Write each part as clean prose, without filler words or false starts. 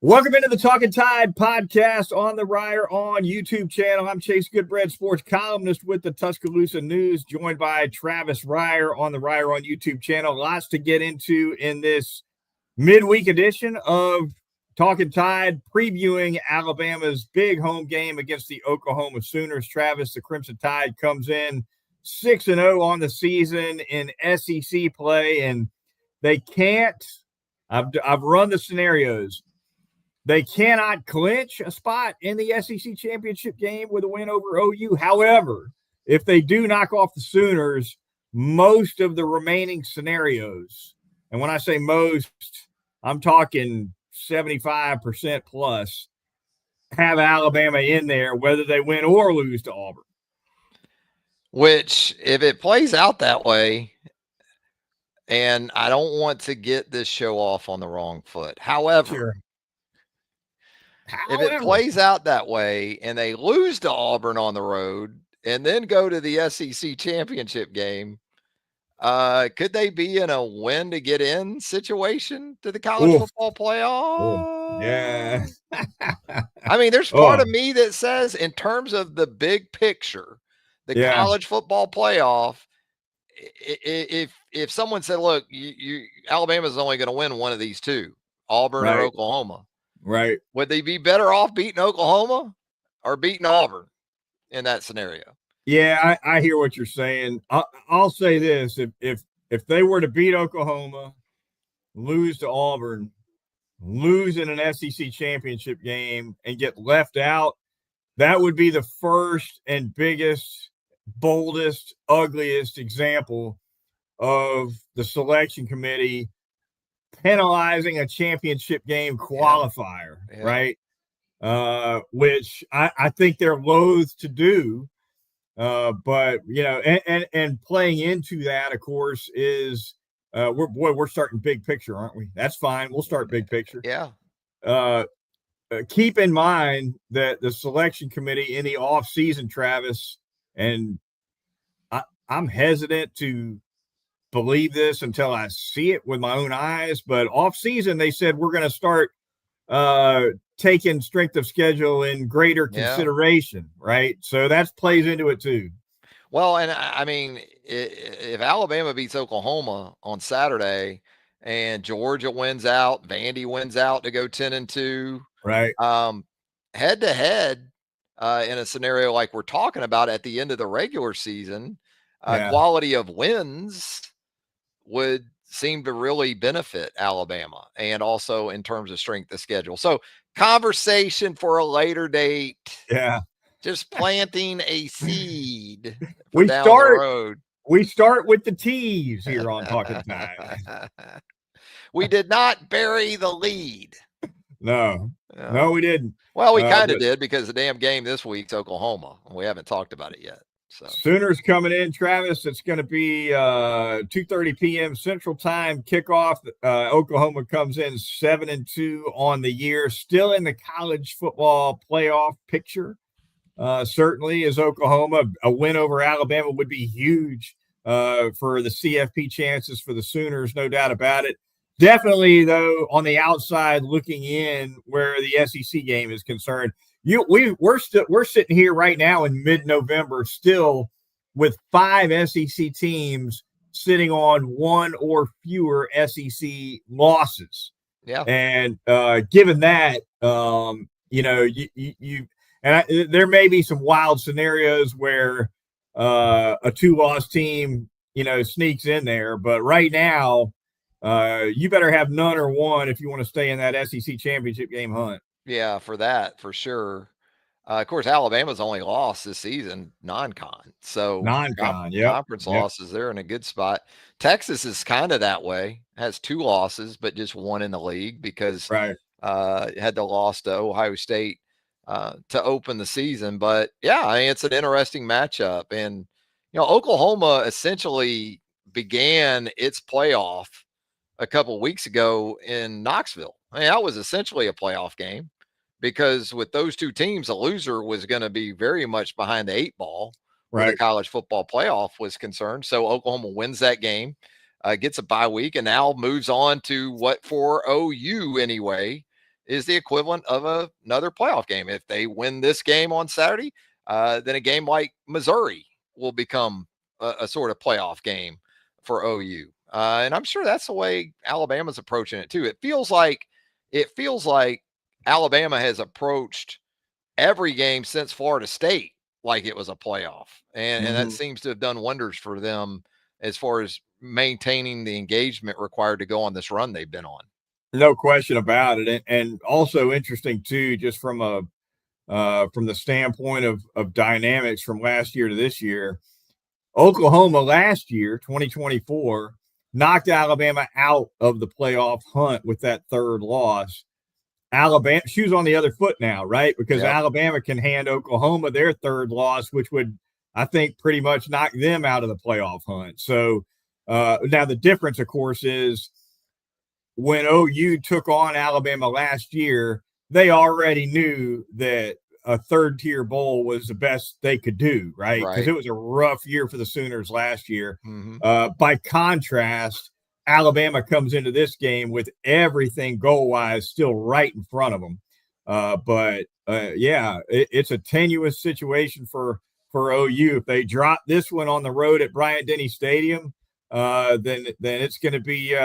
Welcome into the Talkin' Tide podcast on the Reier on YouTube channel. I'm Chase Goodbread, sports columnist with the Tuscaloosa News, joined by Travis Reier on the Reier on YouTube channel. Lots to get into in this midweek edition of Talkin' Tide, previewing Alabama's big home game against the Oklahoma Sooners. Travis, the Crimson Tide comes in 6-0 on the season in SEC play, and they can't. I've run the scenarios. They cannot clinch a spot in the SEC championship game with a win over OU. However, if they do knock off the Sooners, most of the remaining scenarios, and when I say most, I'm talking 75% plus, have Alabama in there, whether they win or lose to Auburn. Which, if it plays out that way, and I don't want to get this show off on the wrong foot. However, if it plays out that way and they lose to Auburn on the road and then go to the SEC championship game, could they be in a win to get in situation to the college football playoff? Yeah. I mean, there's part of me that says, in terms of the big picture, the college football playoff, if someone said, look, Alabama's only going to win one of these two, Auburn or Oklahoma. Right. Would they be better off beating Oklahoma or beating Auburn in that scenario? Yeah, I hear what you're saying. I'll say this. If they were to beat Oklahoma, lose to Auburn, lose in an SEC championship game, and get left out, that would be the first and biggest, boldest, ugliest example of the selection committee penalizing a championship game qualifier, right? Which I think they're loath to do. But you know, and playing into that, of course, is we're starting big picture, aren't we? That's fine. We'll start big picture. Yeah. Keep in mind that the selection committee in the off season, Travis, and I'm hesitant to believe this until I see it with my own eyes, but off season they said we're going to start taking strength of schedule in greater consideration, right? So that plays into it too. Well, and I mean, if Alabama beats Oklahoma on Saturday and Georgia wins out, Vandy wins out to go 10-2, right? Head to head, in a scenario like we're talking about at the end of the regular season, quality of wins would seem to really benefit Alabama, and also in terms of strength of schedule. So, conversation for a later date. Yeah. Just planting a seed we down the road. We start with the T's here on Talkin' Tide. We did not bury the lead. No, we didn't. Well, we kind of did, because the damn game this week's Oklahoma, and we haven't talked about it yet. So Sooners coming in, Travis. It's going to be 2:30 p.m. Central Time kickoff. Oklahoma comes in 7-2 on the year, still in the college football playoff picture. Certainly, as Oklahoma, a win over Alabama would be huge for the CFP chances for the Sooners, no doubt about it. Definitely, though, on the outside looking in, where the SEC game is concerned. We're sitting here right now in mid-November, still with 5 SEC teams sitting on one or fewer SEC losses. Yeah, and given that, there may be some wild scenarios where a 2-loss team sneaks in there, but right now, you better have none or one if you want to stay in that SEC championship game hunt. Yeah, for sure. Of course, Alabama's only lost this season non-con. So conference losses, they're in a good spot. Texas is kind of that way, has 2 losses, but just 1 in the league, because had the loss to Ohio State to open the season. But yeah, I mean, it's an interesting matchup. And Oklahoma essentially began its playoff a couple weeks ago in Knoxville. I mean, that was essentially a playoff game, because with those two teams, the loser was going to be very much behind the 8 ball where the college football playoff was concerned. So Oklahoma wins that game, gets a bye week, and now moves on to what, for OU anyway, is the equivalent of another playoff game. If they win this game on Saturday, then a game like Missouri will become a sort of playoff game for OU. And I'm sure that's the way Alabama's approaching it too. It feels like Alabama has approached every game since Florida State like it was a playoff. And that seems to have done wonders for them as far as maintaining the engagement required to go on this run they've been on. No question about it. And also interesting too, just from the standpoint of dynamics from last year to this year, Oklahoma last year, 2024, knocked Alabama out of the playoff hunt with that third loss. Alabama, shoes on the other foot now, right? Because Alabama can hand Oklahoma their third loss, which would, I think, pretty much knock them out of the playoff hunt. So now the difference, of course, is when OU took on Alabama last year, they already knew that a third-tier bowl was the best they could do, right? Because it was a rough year for the Sooners last year. By contrast, Alabama comes into this game with everything goal-wise still right in front of them. It's a tenuous situation for OU. If they drop this one on the road at Bryant-Denny Stadium, then it's going to be,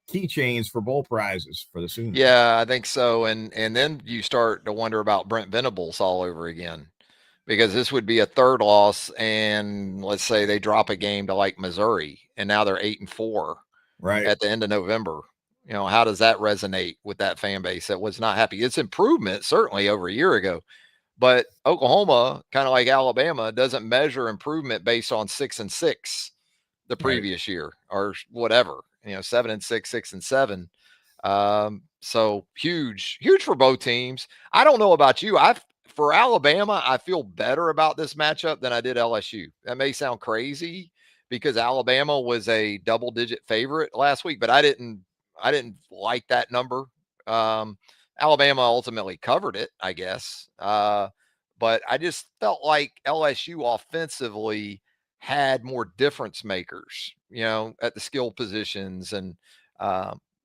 keychains for bowl prizes for the Sooners. Yeah, I think so. And then you start to wonder about Brent Venables all over again, because this would be a third loss. And let's say they drop a game to like Missouri and now they're 8-4 at the end of November. How does that resonate with that fan base that was not happy? It's improvement certainly over a year ago, but Oklahoma, kind of like Alabama, doesn't measure improvement based on 6-6 the previous year or whatever. 7-6, 6-7. So huge for both teams. I don't know about you. For Alabama, I feel better about this matchup than I did LSU. That may sound crazy because Alabama was a double-digit favorite last week, but I didn't like that number. Alabama ultimately covered it, I guess. But I just felt like LSU offensively had more difference makers, at the skill positions and,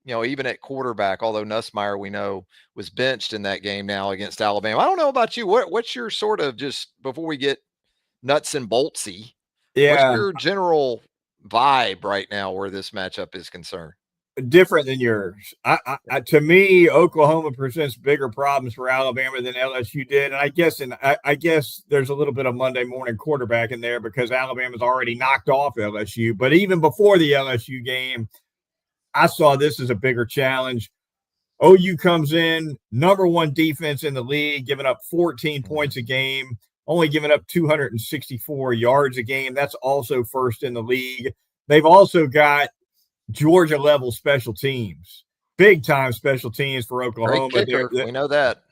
even at quarterback, although Nussmeier, we know, was benched in that game now against Alabama. I don't know about you. What's your sort of, just before we get nuts and boltsy, what's your general vibe right now where this matchup is concerned? Different than yours. To me, Oklahoma presents bigger problems for Alabama than LSU did. And I guess there's a little bit of Monday morning quarterback in there because Alabama's already knocked off LSU. But even before the LSU game, I saw this as a bigger challenge. OU comes in, number one defense in the league, giving up 14 points a game, only giving up 264 yards a game. That's also first in the league. They've also got Georgia level special teams, big time special teams for Oklahoma. Great kicker. We know that.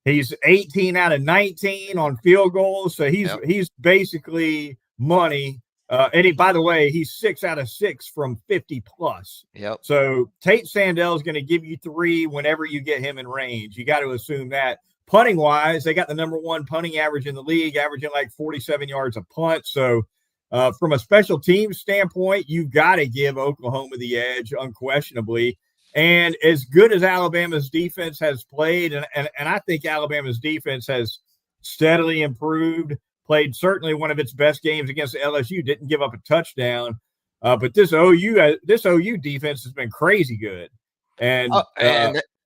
He's 18 out of 19 on field goals. So he's basically money. And by the way, he's 6 out of 6 from 50 plus. So Tate Sandell is going to give you 3 whenever you get him in range. You got to assume that. Punting wise, they got the number one punting average in the league, averaging like 47 yards a punt. So from a special teams standpoint, you've got to give Oklahoma the edge, unquestionably. And as good as Alabama's defense has played, and I think Alabama's defense has steadily improved, played certainly one of its best games against LSU, didn't give up a touchdown. But this OU defense has been crazy good. And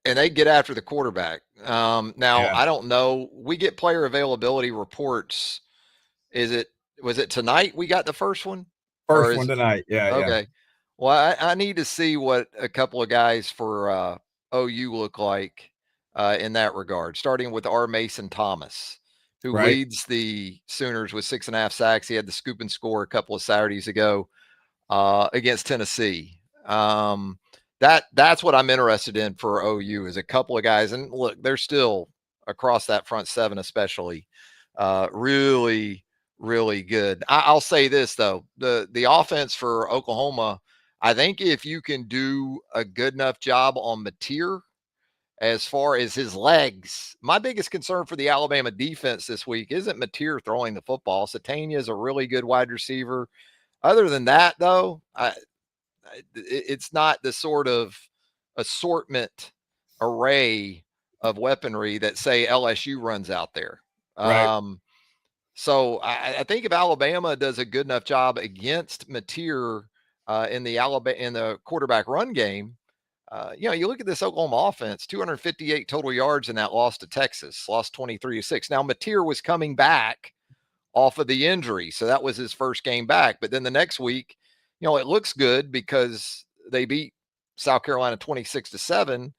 they get after the quarterback. I don't know. We get player availability reports. Was it tonight we got the first one? First one tonight. Yeah. Okay. Yeah. Well, I need to see what a couple of guys for OU look like in that regard, starting with R. Mason Thomas, who leads the Sooners with 6.5 sacks. He had the scoop and score a couple of Saturdays ago against Tennessee. That's what I'm interested in for OU, is a couple of guys. And look, they're still across that front seven, especially really, really good. I'll say this though, the offense for Oklahoma, I think if you can do a good enough job on Mateer as far as his legs, my biggest concern for the Alabama defense this week isn't Mateer throwing the football. Satania is a really good wide receiver. Other than that, though, it's not the sort of assortment array of weaponry that say LSU runs out there. Right. So I think if Alabama does a good enough job against Mateer in the quarterback run game, you look at this Oklahoma offense, 258 total yards in that loss to Texas, lost 23-6. Now Mateer was coming back off of the injury, so that was his first game back. But then the next week, it looks good because they beat South Carolina 26-7.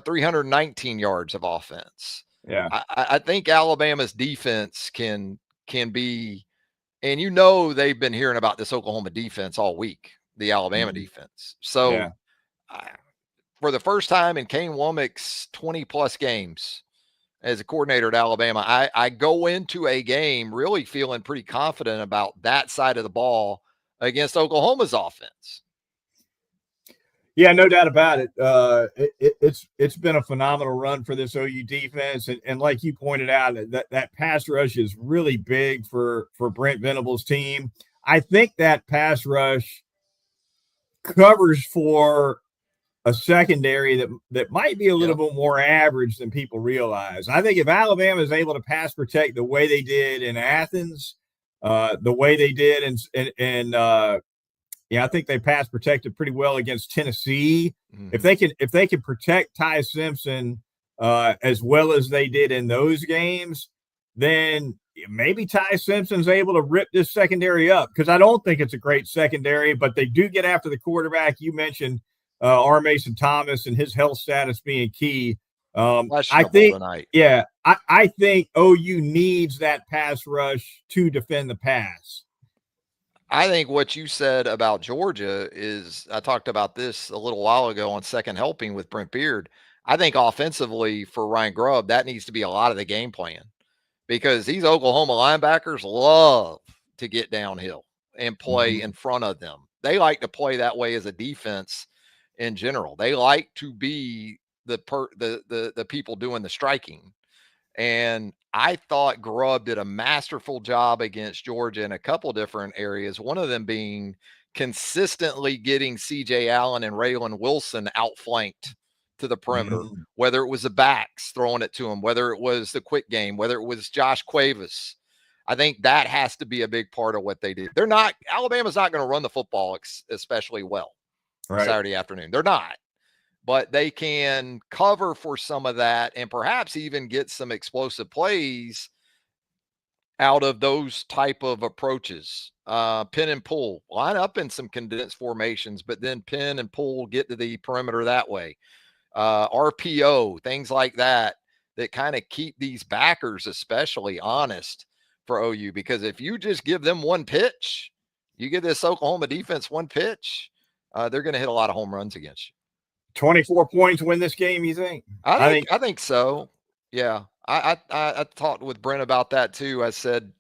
319 yards of offense. Yeah. I think Alabama's defense can be, and they've been hearing about this Oklahoma defense all week, the Alabama defense. So for the first time in Kane Womack's 20 plus games as a coordinator at Alabama, I go into a game really feeling pretty confident about that side of the ball against Oklahoma's offense. Yeah, no doubt about it. It's been a phenomenal run for this OU defense, and like you pointed out, that pass rush is really big for Brent Venable's team. I think that pass rush covers for a secondary that might be a little bit more average than people realize. I think if Alabama is able to pass protect the way they did in Athens, the way they did in I think they pass protected pretty well against Tennessee. Mm-hmm. If they can protect Ty Simpson as well as they did in those games, then maybe Ty Simpson's able to rip this secondary up, because I don't think it's a great secondary, but they do get after the quarterback. You mentioned R. Mason Thomas and his health status being key. I think, I think OU needs that pass rush to defend the pass. I think what you said about Georgia is, I talked about this a little while ago on Second Helping with Brent Beard. I think offensively for Ryan Grubb, that needs to be a lot of the game plan, because these Oklahoma linebackers love to get downhill and play in front of them. They like to play that way as a defense in general. They like to be the people doing the striking. And I thought Grubb did a masterful job against Georgia in a couple different areas, one of them being consistently getting C.J. Allen and Raylan Wilson outflanked to the perimeter, whether it was the backs throwing it to him, whether it was the quick game, whether it was Josh Cuevas. I think that has to be a big part of what they do. Alabama's not going to run the football especially well Saturday afternoon. They're not. But they can cover for some of that and perhaps even get some explosive plays out of those type of approaches. Pin and pull, line up in some condensed formations, but then pin and pull, get to the perimeter that way. RPO, things like that kind of keep these backers especially honest for OU, because if you just give them one pitch, you give this Oklahoma defense one pitch, they're going to hit a lot of home runs against you. 24 points win this game, you think? I think so. Yeah. I talked with Brent about that too. I said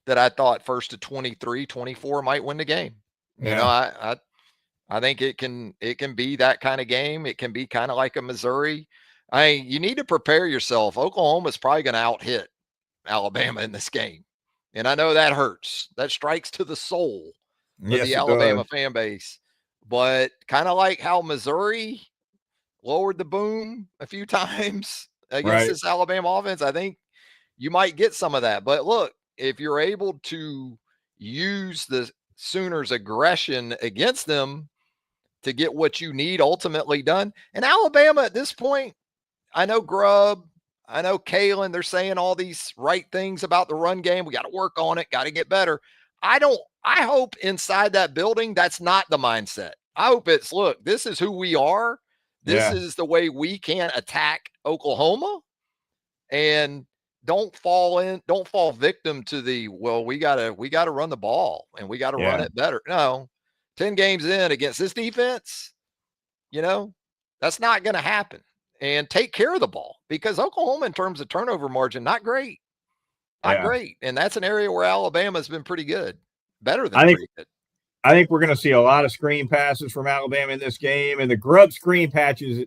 that I thought first to 23, 24 might win the game. I think it can be that kind of game. It can be kind of like a Missouri. You need to prepare yourself. Oklahoma's probably going to out-hit Alabama in this game. And I know that hurts. That strikes to the soul of the Alabama fan base. But kind of like how Missouri lowered the boom a few times against this Alabama offense, I think you might get some of that. But look, if you're able to use the Sooners' aggression against them to get what you need ultimately done, and Alabama at this point, I know Grubb, I know Kalen, they're saying all these right things about the run game. We got to work on it, got to get better. I hope inside that building, that's not the mindset. I hope it's, look, this is who we are. This is the way we can attack Oklahoma, and don't fall victim to we gotta run the ball and we gotta run it better. No, 10 games in against this defense, that's not going to happen. And take care of the ball, because Oklahoma, in terms of turnover margin, not great. And that's an area where Alabama's been pretty good, better than pretty good. I think we're going to see a lot of screen passes from Alabama in this game, and the Grubb screen package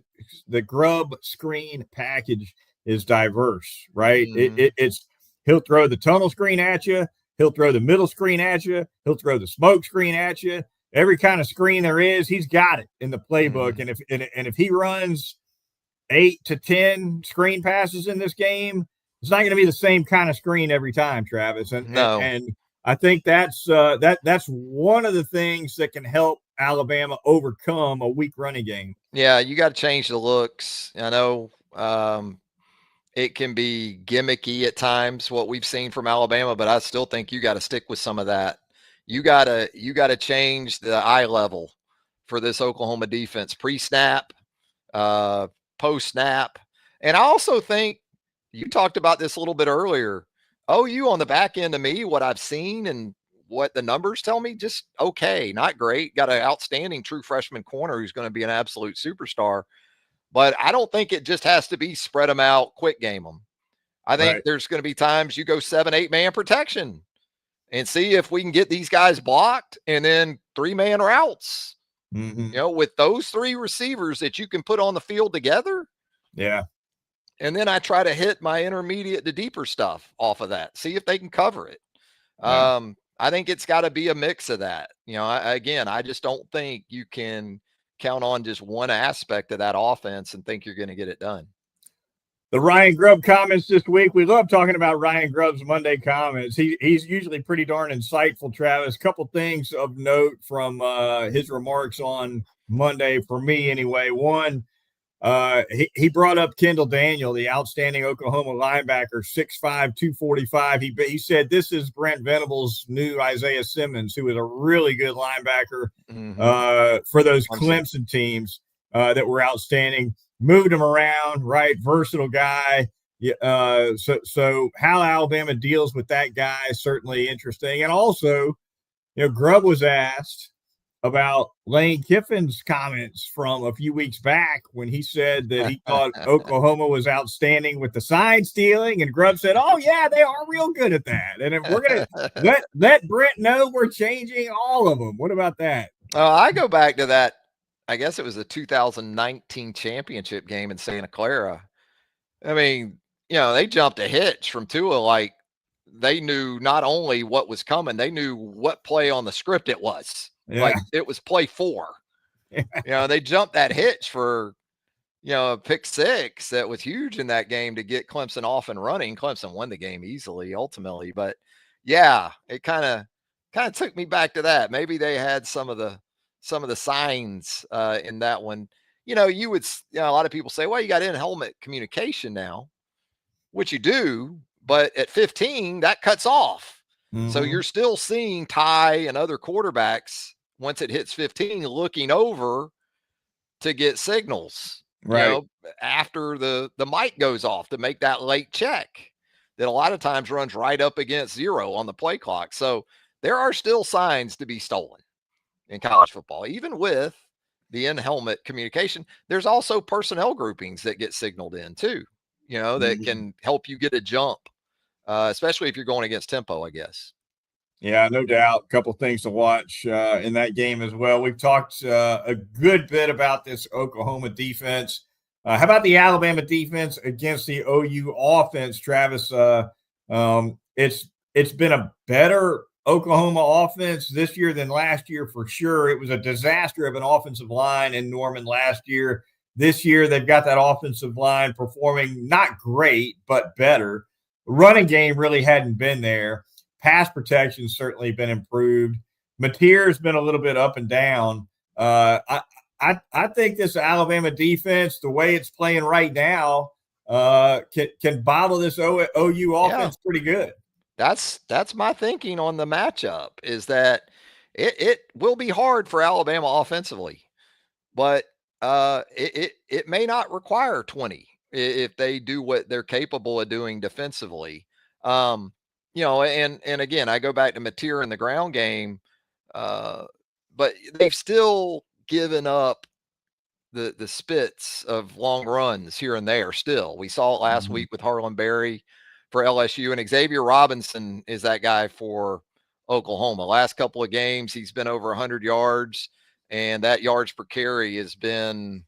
is diverse, right? It's he'll throw the tunnel screen at you, he'll throw the middle screen at you, he'll throw the smoke screen at you. Every kind of screen there is, he's got it in the playbook. And if he runs 8 to 10 screen passes in this game, it's not going to be the same kind of screen every time, Travis. And I think that's one of the things that can help Alabama overcome a weak running game. Yeah, you got to change the looks. I know it can be gimmicky at times what we've seen from Alabama, but I still think you got to stick with some of that. You got to change the eye level for this Oklahoma defense pre-snap, post-snap. And I also think you talked about this a little bit earlier. OU on the back end, to me, what I've seen and what the numbers tell me, just okay, not great. Got an outstanding true freshman corner who's going to be an absolute superstar. But I don't think it just has to be spread them out, quick game them. I think there's going to be times you go 7-8 man protection and see if we can get these guys blocked, and then 3-man routes. Mm-hmm. You know, with those 3 receivers that you can put on the field together. Yeah. And then I try to hit my intermediate to deeper stuff off of that. See if they can cover it. Yeah. I think it's got to be a mix of that. You know, I just don't think you can count on just one aspect of that offense and think you're going to get it done. The Ryan Grubb comments this week. We love talking about Ryan Grubb's Monday comments. He's usually pretty darn insightful, Travis. Couple things of note from his remarks on Monday, for me anyway. One, he brought up Kendall Daniel, the outstanding Oklahoma linebacker, 6'5", 245. He said this is Brent Venables' new Isaiah Simmons, who was a really good linebacker for those Clemson teams that were outstanding. Moved him around, right? Versatile guy. So how Alabama deals with that guy is certainly interesting. And also, Grubb was asked about Lane Kiffin's comments from a few weeks back when he said that he thought Oklahoma was outstanding with the sign stealing, and Grubb said, "Oh yeah, they are real good at that." And if we're gonna let Brent know we're changing all of them. What about that? I go back to that. I guess it was the 2019 championship game in Santa Clara. I mean, they jumped a hitch from Tua. Like, they knew not only what was coming, they knew what play on the script it was. Yeah. Like, it was play 4. They jumped that hitch for, a pick 6 that was huge in that game to get Clemson off and running. Clemson won the game easily, ultimately. But, yeah, it kind of took me back to that. Maybe they had some of the signs in that one. You would, a lot of people say, well, you got in-helmet communication now, which you do, but at 15, that cuts off. Mm-hmm. So you're still seeing Ty and other quarterbacks, once it hits 15, looking over to get signals, right? After the mic goes off to make that late check that a lot of times runs right up against 0 on the play clock. So there are still signs to be stolen in college football, even with the in-helmet communication. There's also personnel groupings that get signaled in too, that can help you get a jump, especially if you're going against tempo, I guess. Yeah, no doubt. A couple things to watch in that game as well. We've talked a good bit about this Oklahoma defense. How about the Alabama defense against the OU offense, Travis? It's been a better Oklahoma offense this year than last year for sure. It was a disaster of an offensive line in Norman last year. This year, they've got that offensive line performing not great, but better. The running game really hadn't been there. Pass protection certainly been improved. Mateer's been a little bit up and down. I think this Alabama defense, the way it's playing right now, can bottle this OU offense pretty good. That's my thinking on the matchup, is that it will be hard for Alabama offensively, but it may not require 20 if they do what they're capable of doing defensively. And again, I go back to Mateer in the ground game, but they've still given up the spits of long runs here and there still. We saw it last week with Harlan Berry for LSU, and Xavier Robinson is that guy for Oklahoma. Last couple of games, he's been over 100 yards, and that yards per carry has been,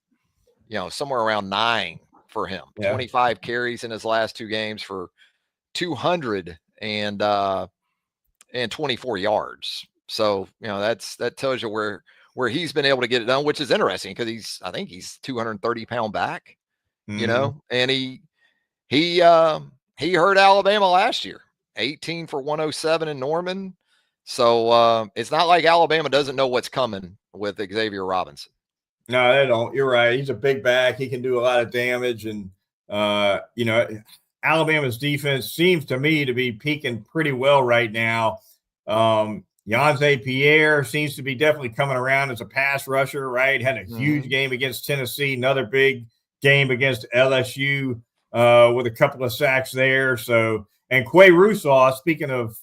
somewhere around 9 for him. Yeah. 25 carries in his last 2 games for 200 and 24 yards. So, that tells you where he's been able to get it done, which is interesting because I think he's 230-pound back. and he hurt Alabama last year, 18 for 107 in Norman. So it's not like Alabama doesn't know what's coming with Xavier Robinson. No, they don't. You're right. He's a big back. He can do a lot of damage. And, Alabama's defense seems to me to be peaking pretty well right now. Yonze Pierre seems to be definitely coming around as a pass rusher, right? Had a huge game against Tennessee, another big game against LSU with a couple of sacks there. So, and Quay Rousseau, speaking of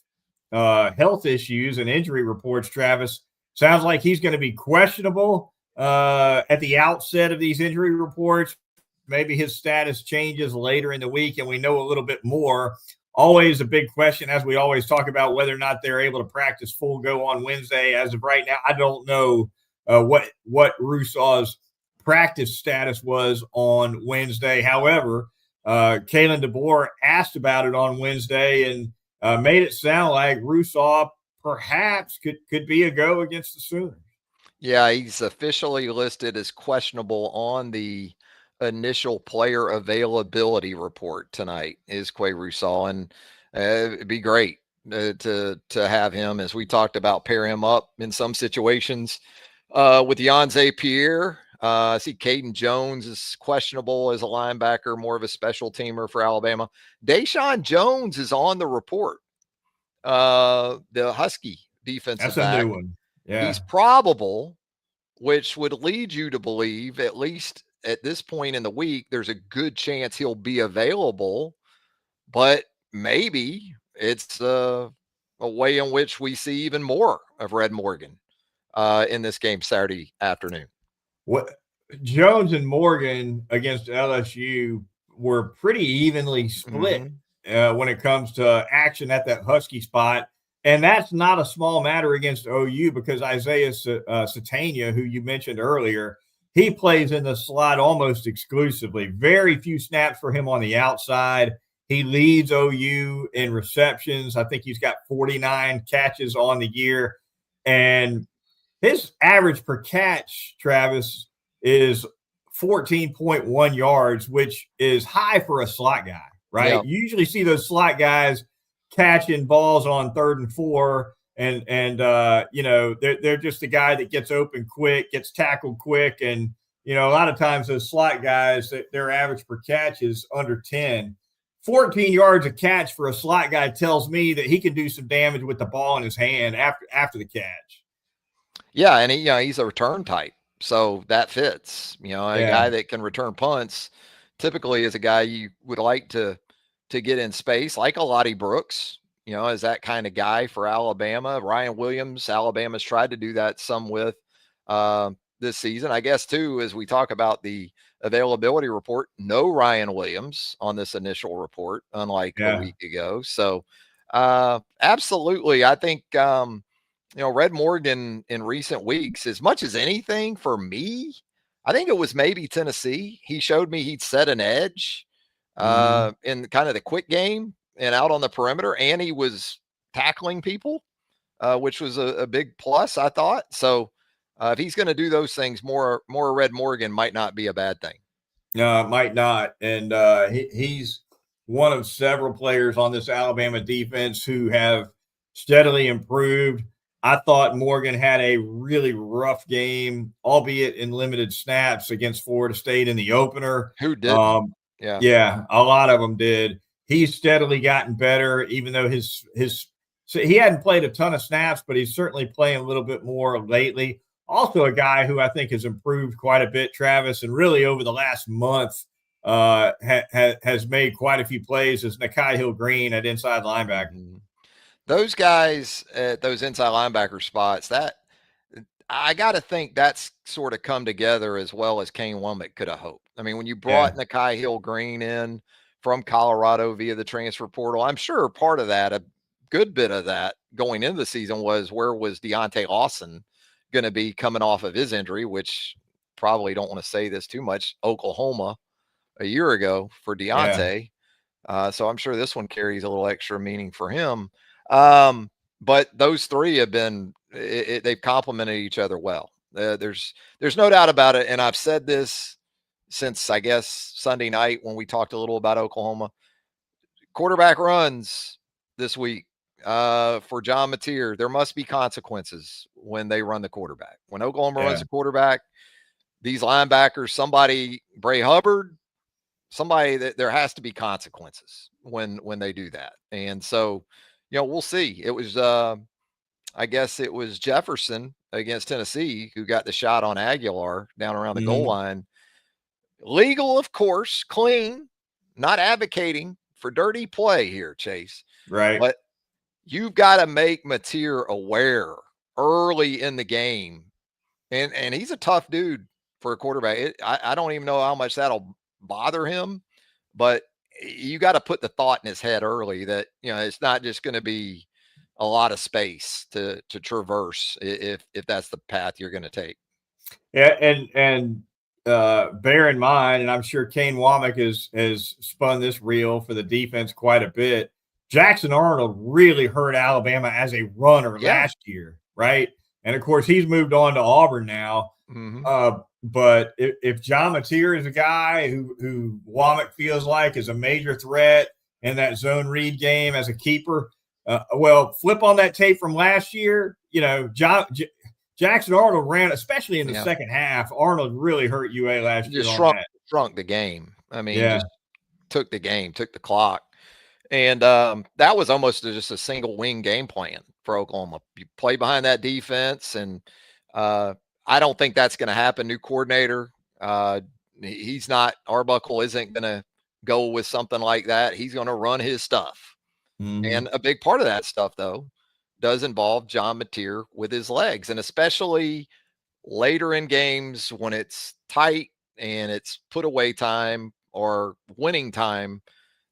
health issues and injury reports, Travis, sounds like he's going to be questionable at the outset of these injury reports. Maybe his status changes later in the week and we know a little bit more. Always a big question, as we always talk about, whether or not they're able to practice full go on Wednesday. As of right now, I don't know what Rousseau's practice status was on Wednesday. However, Kalen DeBoer asked about it on Wednesday and made it sound like Rousseau perhaps could be a go against the Sooners. Yeah, he's officially listed as questionable on the initial player availability report tonight is Quay Rousseau, and it'd be great to have him, as we talked about, pair him up in some situations with Yonze Pierre. I see Caden Jones is questionable as a linebacker, more of a special teamer for Alabama. Deshaun Jones is on the report. The Husky defensive back. That's a new one. Yeah. He's probable, which would lead you to believe, at least at this point in the week, there's a good chance he'll be available, but maybe it's a way in which we see even more of Red Morgan in this game Saturday afternoon. What Jones and Morgan against LSU were pretty evenly split when it comes to action at that Husky spot. And that's not a small matter against OU because Isaiah Satania, who you mentioned earlier, he plays in the slot almost exclusively. Very few snaps for him on the outside. He leads OU in receptions. I think he's got 49 catches on the year. And his average per catch, Travis, is 14.1 yards, which is high for a slot guy, right? Yep. You usually see those slot guys catching balls on 3rd and 4, and they're just the guy that gets open quick, gets tackled quick, and a lot of times those slot guys, their average per catch is under 10. 14 yards a catch for a slot guy tells me that he can do some damage with the ball in his hand after the catch. Yeah, and he's a return type, so that fits. A guy that can return punts typically is a guy you would like to get in space, like a Lottie Brooks, is that kind of guy for Alabama. Ryan Williams, Alabama's tried to do that some with this season. I guess, too, as we talk about the availability report, no Ryan Williams on this initial report, unlike a week ago. So, absolutely, I think, Red Morgan in recent weeks, as much as anything for me, I think it was maybe Tennessee. He showed me he'd set an edge in kind of the quick game and out on the perimeter, and he was tackling people, which was a big plus, I thought. So if he's going to do those things, more Red Morgan might not be a bad thing. No, it might not. And he's one of several players on this Alabama defense who have steadily improved. I thought Morgan had a really rough game, albeit in limited snaps, against Florida State in the opener. Who did? Yeah, a lot of them did. He's steadily gotten better, even though he hadn't played a ton of snaps, but he's certainly playing a little bit more lately. Also a guy who I think has improved quite a bit, Travis, and really over the last month has made quite a few plays, is Nakai Hill-Green at inside linebacker. Those guys at those inside linebacker spots, that I got to think that's sort of come together as well as Kane Womack could have hoped. I mean, when you brought Nakai Hill-Green in from Colorado via the transfer portal, I'm sure part of that, a good bit of that going into the season, was where was Deontay Lawson going to be coming off of his injury, which probably don't want to say this too much, Oklahoma a year ago for Deontay. So I'm sure this one carries a little extra meaning for him. But those three have been, they've complemented each other well. There's no doubt about it. And I've said this since, I guess, Sunday night when we talked a little about Oklahoma. Quarterback runs this week for John Mateer. There must be consequences when they run the quarterback. When Oklahoma runs the quarterback, these linebackers, somebody, Bray Hubbard, somebody, that there has to be consequences when they do that. And so, we'll see. It was, I guess it was Jefferson against Tennessee who got the shot on Aguilar down around the goal line. Legal, of course, clean, not advocating for dirty play here, Chase. Right. But you've got to make Mateer aware early in the game. And he's a tough dude for a quarterback. I don't even know how much that'll bother him, but you got to put the thought in his head early that, it's not just going to be a lot of space to traverse if that's the path you're going to take. Yeah. And bear in mind, and I'm sure Kane Womack has spun this reel for the defense quite a bit. Jackson Arnold really hurt Alabama as a runner last year, right? And of course, he's moved on to Auburn now. But if John Mateer is a guy who Womack feels like is a major threat in that zone read game as a keeper, well, flip on that tape from last year. Jackson Arnold ran, especially in the second half. Arnold really hurt UA last year. Just shrunk the game. I mean, just took the game, took the clock. And that was almost just a single wing game plan for Oklahoma. You play behind that defense, and I don't think that's going to happen. New coordinator. He's not, Arbuckle isn't going to go with something like that. He's going to run his stuff. And a big part of that stuff, though, does involve John Mateer with his legs, and especially later in games when it's tight and it's put away time or winning time.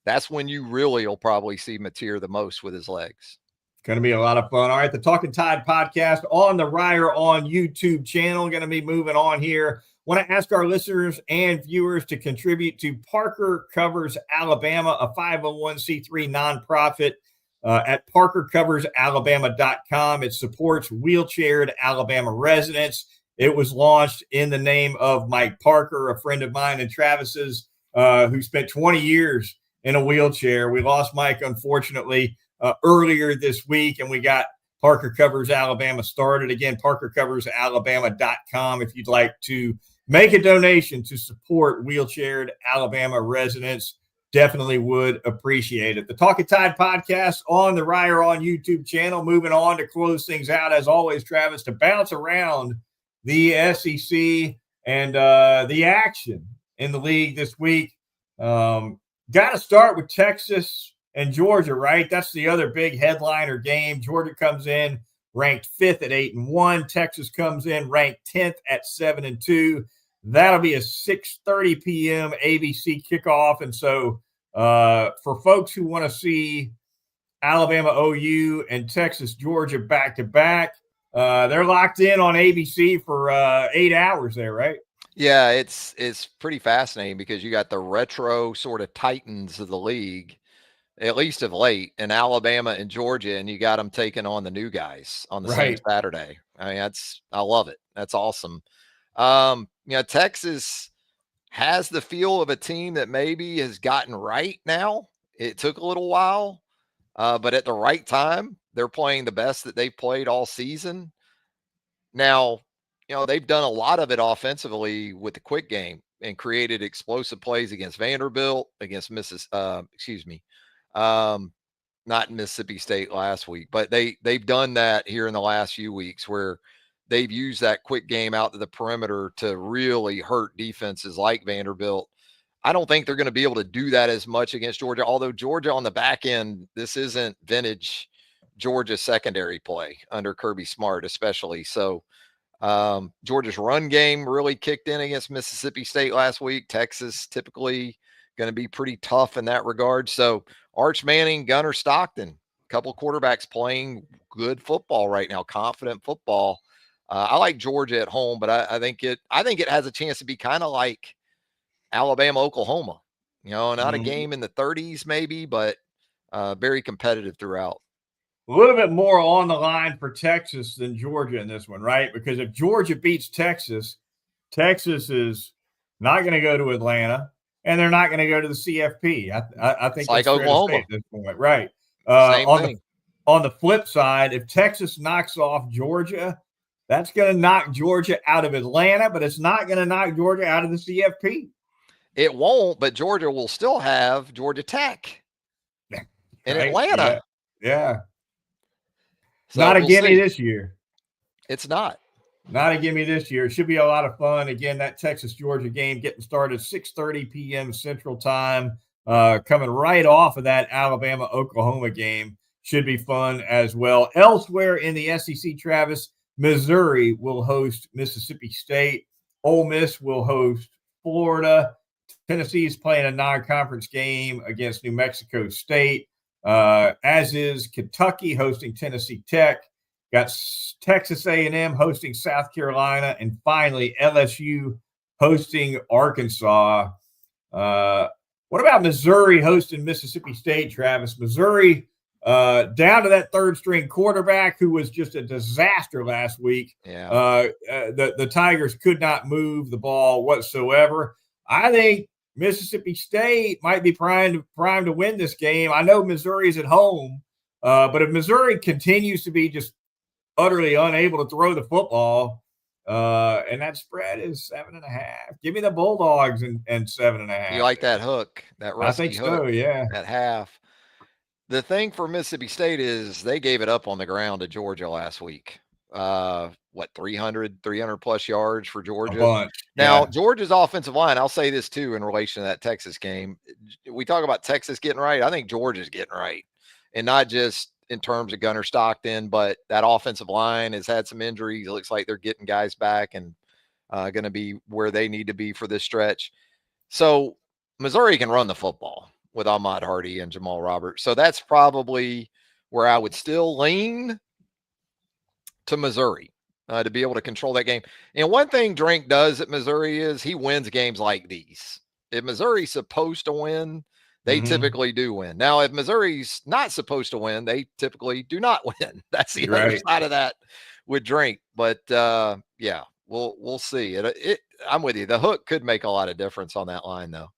That's when you really will probably see Mateer the most with his legs. Going to be a lot of fun. All right, the Talkin' Tide podcast on the Reier on YouTube channel. Going to be moving on here. Want to ask our listeners and viewers to contribute to Parker Covers Alabama, a 501c3 nonprofit at parkercoversalabama.com. It supports wheelchaired Alabama residents. It was launched in the name of Mike Parker, a friend of mine and Travis's, who spent 20 years in a wheelchair. We lost Mike, unfortunately, earlier this week, and we got Parker Covers Alabama started. Again, parkercoversalabama.com if you'd like to make a donation to support wheelchaired Alabama residents. Definitely would appreciate it. The Talkin' Tide podcast on the Reier on YouTube channel. Moving on to close things out, as always, Travis, to bounce around the SEC and the action in the league this week. Got to start with Texas and Georgia, right? That's the other big headliner game. Georgia comes in ranked 5th at 8-1. Texas comes in ranked 10th at 7-2. That'll be a 6:30 p.m. ABC kickoff. And so for folks who want to see Alabama OU and Texas Georgia back to back, they're locked in on ABC for 8 hours there, right? Yeah, it's pretty fascinating because you got the retro sort of titans of the league, at least of late, in Alabama and Georgia, and you got them taking on the new guys on the same Saturday. I mean, I love it. That's awesome. Texas has the feel of a team that maybe has gotten right now. It took a little while, but at the right time, they're playing the best that they've played all season. Now, they've done a lot of it offensively with the quick game and created explosive plays against Vanderbilt, against not Mississippi State last week, but they've done that here in the last few weeks where they've used that quick game out to the perimeter to really hurt defenses like Vanderbilt. I don't think they're going to be able to do that as much against Georgia, although Georgia on the back end, this isn't vintage Georgia secondary play under Kirby Smart, especially. So Georgia's run game really kicked in against Mississippi State last week. Texas typically going to be pretty tough in that regard. So Arch Manning, Gunnar Stockton, a couple of quarterbacks playing good football right now, confident football. I like Georgia at home, but I think it has a chance to be kind of like Alabama, Oklahoma, not a game in the 30s maybe, but very competitive throughout. A little bit more on the line for Texas than Georgia in this one, right? Because if Georgia beats Texas, Texas is not going to go to Atlanta, and they're not going to go to the CFP. I think it's like that's fair to say Oklahoma at this point, right? Same thing. On the flip side, if Texas knocks off Georgia, that's going to knock Georgia out of Atlanta, but it's not going to knock Georgia out of the CFP. It won't, but Georgia will still have Georgia Tech in Atlanta. Yeah. So not a gimme this year. It's not. Not a gimme this year. It should be a lot of fun. Again, that Texas-Georgia game getting started 6:30 p.m. Central Time, coming right off of that Alabama-Oklahoma game. Should be fun as well. Elsewhere in the SEC, Travis, Missouri will host Mississippi State. Ole Miss will host Florida. Tennessee is playing a non-conference game against New Mexico State, as is Kentucky hosting Tennessee Tech. Got Texas A&M hosting South Carolina, and finally LSU hosting Arkansas. What about Missouri hosting Mississippi State, Travis? Missouri down to that third-string quarterback who was just a disaster last week. Yeah. The Tigers could not move the ball whatsoever. I think Mississippi State might be primed to win this game. I know Missouri's at home, but if Missouri continues to be just utterly unable to throw the football, and that spread is 7.5. Give me the Bulldogs and 7.5. You like that hook, that rusty I think hook, so, yeah. at half. The thing for Mississippi State is they gave it up on the ground to Georgia last week. 300 plus yards for Georgia. A bunch. Now, yeah. Georgia's offensive line, I'll say this too in relation to that Texas game. We talk about Texas getting right. I think Georgia's getting right, and not just in terms of Gunnar Stockton, but that offensive line has had some injuries. It looks like they're getting guys back and going to be where they need to be for this stretch. So Missouri can run the football with Ahmad Hardy and Jamal Roberts. So that's probably where I would still lean to Missouri to be able to control that game. And one thing Drink does at Missouri is he wins games like these. If Missouri's supposed to win, they typically do win. Now, if Missouri's not supposed to win, they typically do not win. That's the other side of that with Drink. But yeah, we'll see. I'm with you. The hook could make a lot of difference on that line, though.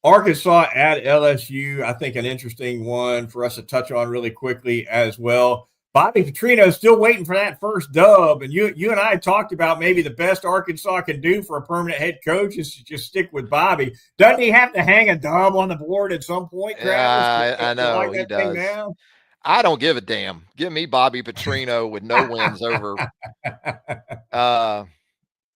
Arkansas at LSU, I think an interesting one for us to touch on really quickly as well. Bobby Petrino is still waiting for that first dub, and you and I talked about maybe the best Arkansas can do for a permanent head coach is to just stick with Bobby. Doesn't he have to hang a dub on the board at some point, Travis? Yeah, I know he does. I don't give a damn. Give me Bobby Petrino with no wins over.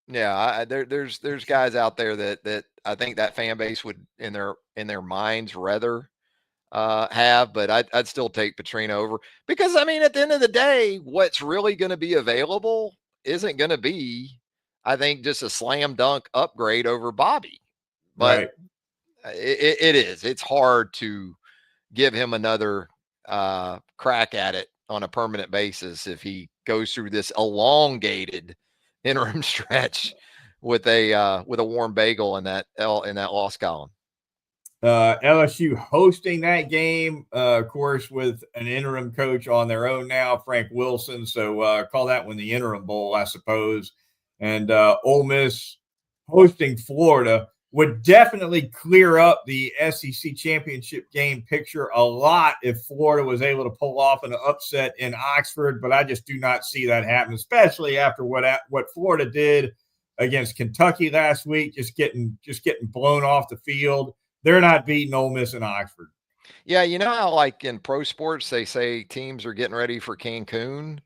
Yeah, there's guys out there that I think that fan base would in their minds rather have, but I'd still take Petrino over because, I mean, at the end of the day, what's really going to be available isn't going to be, I think, just a slam dunk upgrade over Bobby. But it is. It's hard to give him another crack at it on a permanent basis if he goes through this elongated interim stretch with a warm bagel in that loss column. LSU hosting that game, of course, with an interim coach on their own now, Frank Wilson. So call that one the interim bowl, I suppose. And Ole Miss hosting Florida would definitely clear up the SEC championship game picture a lot if Florida was able to pull off an upset in Oxford. But I just do not see that happen, especially after what Florida did against Kentucky last week, just getting blown off the field. They're not beating Ole Miss in Oxford. Yeah, you know how like in pro sports they say teams are getting ready for Cancun.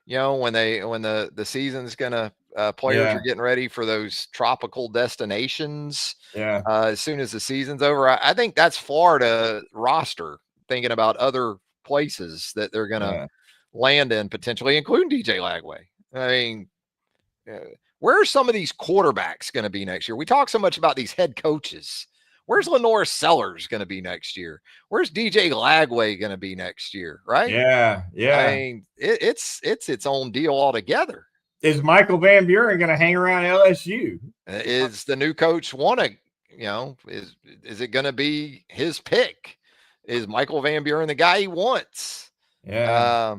You know, when the season's gonna players are getting ready for those tropical destinations. Yeah. As soon as the season's over, I think that's Florida roster thinking about other places that they're gonna land in potentially, including DJ Lagway. I mean, where are some of these quarterbacks going to be next year? We talk so much about these head coaches. Where's Lenore Sellers going to be next year? Where's DJ Lagway going to be next year? Right? Yeah. I mean, it's its own deal altogether. Is Michael Van Buren going to hang around LSU? Is the new coach is it going to be his pick? Is Michael Van Buren the guy he wants? Yeah.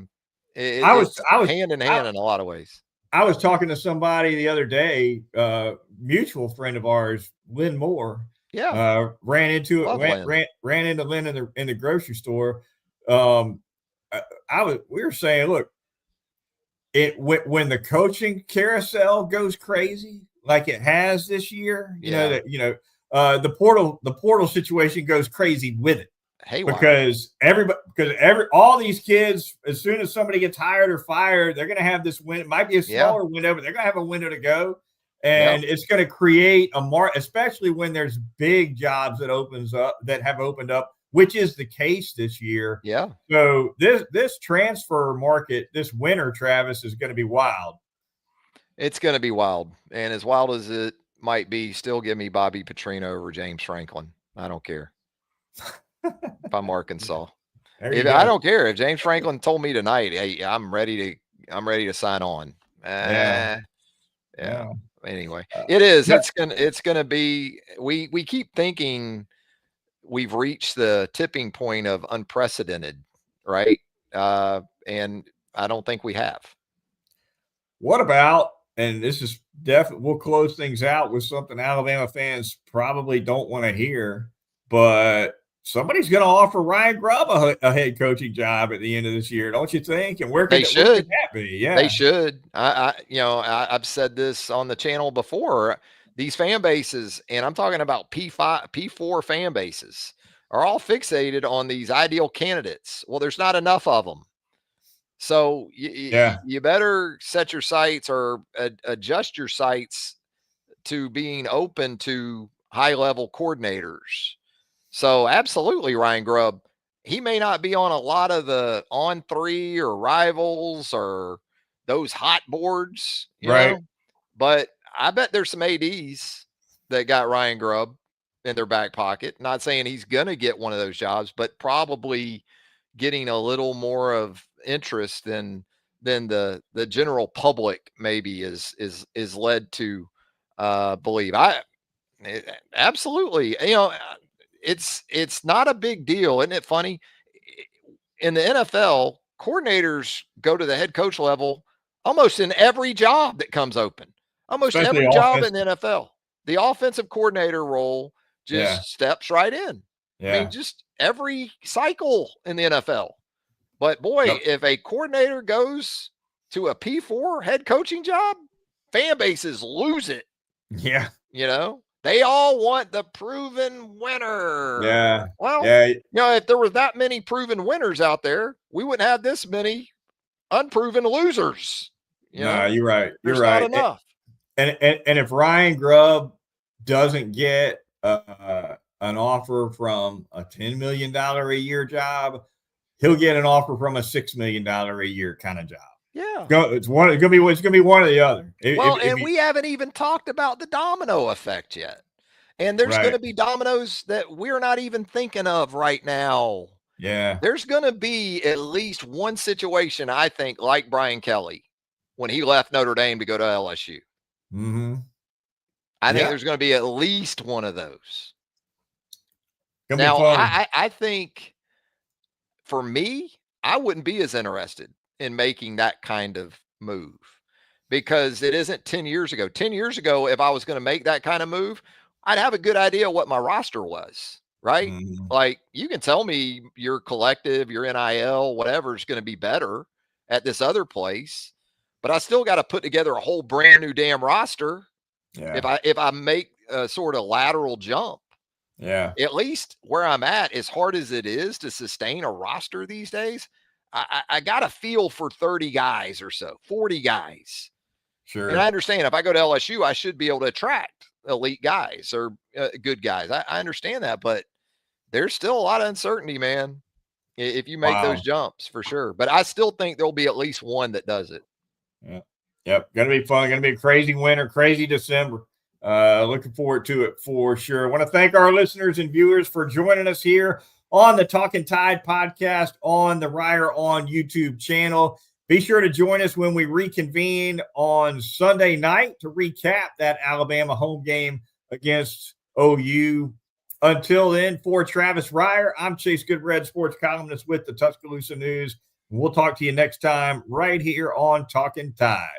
I was hand in hand in a lot of ways. I was talking to somebody the other day, mutual friend of ours, Lynn Moore. Yeah. Ran into Lynn in the grocery store. We were saying, look, when the coaching carousel goes crazy like it has this year, the portal situation goes crazy with it. Haywire. Because all these kids, as soon as somebody gets hired or fired, they're going to have this window. It might be a smaller window, but they're going to have a window to go, and it's going to create a especially when there's big jobs that have opened up, which is the case this year. Yeah. So this transfer market this winter, Travis, is going to be wild. It's going to be wild, and as wild as it might be, still give me Bobby Petrino over James Franklin. I don't care. If I'm Arkansas, I don't care if James Franklin told me tonight, "Hey, I'm ready to sign on." Yeah. Anyway, it is. It's gonna be. We keep thinking we've reached the tipping point of unprecedented, right? And I don't think we have. What about? And this is definitely. We'll close things out with something Alabama fans probably don't want to hear, but somebody's going to offer Ryan Grubb a head coaching job at the end of this year, don't you think? And where could that be? Yeah, they should. I've said this on the channel before. These fan bases, and I'm talking about P5, P4 fan bases, are all fixated on these ideal candidates. Well, there's not enough of them. So you better set your sights or adjust your sights to being open to high-level coordinators. So absolutely, Ryan Grubb, he may not be on a lot of the On3 or Rivals or those hot boards, you know, but I bet there's some ADs that got Ryan Grubb in their back pocket. Not saying he's going to get one of those jobs, but probably getting a little more of interest than the general public maybe is led to believe. Absolutely, it's not a big deal. Isn't it funny? In the NFL, coordinators go to the head coach level almost in every job that comes open. Almost every job in the NFL. The offensive coordinator role just steps right in. I mean, just every cycle in the NFL. But boy, if a coordinator goes to a P4 head coaching job, fan bases lose it. Yeah. They all want the proven winner. Yeah. Well, if there were that many proven winners out there, we wouldn't have this many unproven losers. No, you're right. There's not enough. And if Ryan Grubb doesn't get an offer from a $10 million a year job, he'll get an offer from a $6 million a year kind of job. Yeah, it's gonna be one or the other. We haven't even talked about the domino effect yet, and there's going to be dominoes that we're not even thinking of right now. Yeah, there's going to be at least one situation, I think, like Brian Kelly when he left Notre Dame to go to LSU. Mm-hmm. I think there's going to be at least one of those. Now, I think for me, I wouldn't be as interested in making that kind of move because it isn't 10 years ago. 10 years ago, if I was going to make that kind of move, I'd have a good idea what my roster was, right? Mm-hmm. Like you can tell me your collective, your NIL, whatever is going to be better at this other place, but I still got to put together a whole brand new damn roster. Yeah. If I make a sort of lateral jump, at least where I'm at, as hard as it is to sustain a roster these days, I got a feel for 30 guys or so, 40 guys. Sure. And I understand if I go to LSU, I should be able to attract elite guys or good guys. I understand that, but there's still a lot of uncertainty, man, if you make those jumps for sure. But I still think there'll be at least one that does it. Yeah. Yep. Going to be fun. Going to be a crazy winter, crazy December. Looking forward to it for sure. I want to thank our listeners and viewers for joining us here on the Talkin' Tide podcast on the Reier on YouTube channel. Be sure to join us when we reconvene on Sunday night to recap that Alabama home game against OU. Until then, for Travis Reier, I'm Chase Goodbread, sports columnist with the Tuscaloosa News. We'll talk to you next time right here on Talkin' Tide.